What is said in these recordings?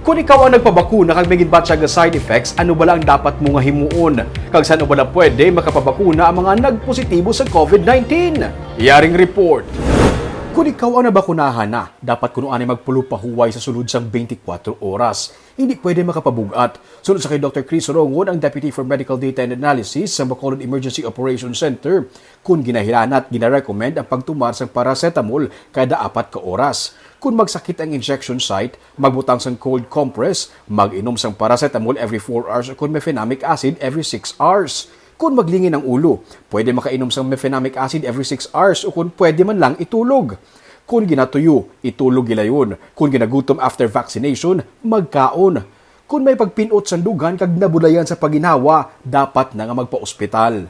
Kung ikaw ang nagpabakuna kag may ginbatsa nga side effects, ano bala ang dapat mo nga himuon? Kag saan bala pwede makapabakuna ang mga nagpositibo sa COVID-19? Iyaring report. Kung ikaw ang nabakunahan na, dapat kuno ani magpulupahuway sa sulod sang 24 oras. Hindi pwede makapabugat. Sunod sa kay Dr. Chris Rongon, ang Deputy for Medical Data and Analysis sa Bacolod Emergency Operations Center, kung ginahilan at ginarecommend ang pagtumar sa paracetamol kada 4 ka oras. Kung magsakit ang injection site, magbutang sang cold compress, mag-inom sang paracetamol every 4 hours o kung mefenamic acid every 6 hours. Kung maglingin ang ulo, pwede makainom sang mefenamic acid every 6 hours o kung pwede man lang itulog. Kung ginatuyo, itulog gilayon. Kung ginagutom after vaccination, magkaon. Kung may pagpinot sa dugan kag nabulayan sa paginawa, dapat na nga magpa-ospital.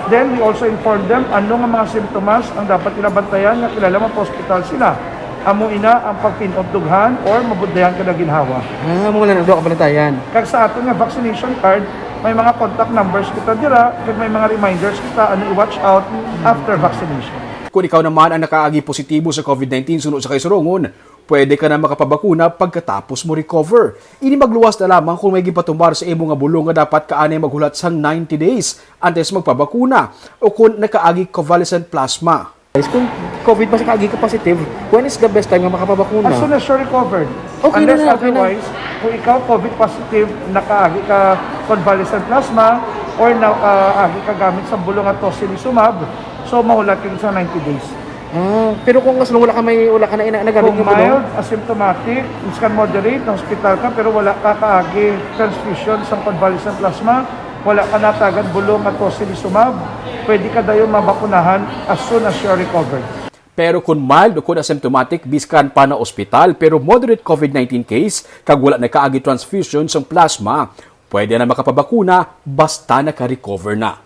Then we also inform them ano nga mga simptomas ang dapat nila bantayan nga kilala pa-hospital sila. Amo ina ang pagpinot dughan or mabudayan kada ginhawa. Mo lang do ka bantayan. Kag sa aton nga vaccination card, may mga contact numbers kita dira, kag may mga reminders kita ano i-watch out after vaccination. Kung ikaw naman ang nakaagi positibo sa COVID-19 sunod sa kay Sorongon, pwede ka na makapabakuna pagkatapos mo recover. Ini magluwas na lamang kung may gipatumbar sa imo nga bulong nga dapat kaanay maghulat sang 90 days antes magpabakuna o kung nakaagi convalescent plasma. Kung COVID pa sa kaagi ka positive, when is the best time nga makapabakuna? As soon as you're recovered. Okay Unless na, okay na. otherwise, kung ikaw COVID positive, nakaagi ka convalescent plasma or nakaagi ka gamit sa bulong at tocilizumab, so mahulat ka sa 90 days. Pero kung mas wala ka na nagamit Kung ng bulong, mild, asymptomatic, scan moderate, na hospital ka, pero wala ka kaagi transfusion sa convalescent plasma, wala ka natagan bulong at tocilizumab, pwede ka dayon mabakunahan as soon as you're recovered. Pero kung mild o kung asymptomatic, biskan pa na ospital, pero moderate COVID-19 case, kag wala na kaagi transfusion sa plasma, pwede na makapabakuna basta naka-recover na.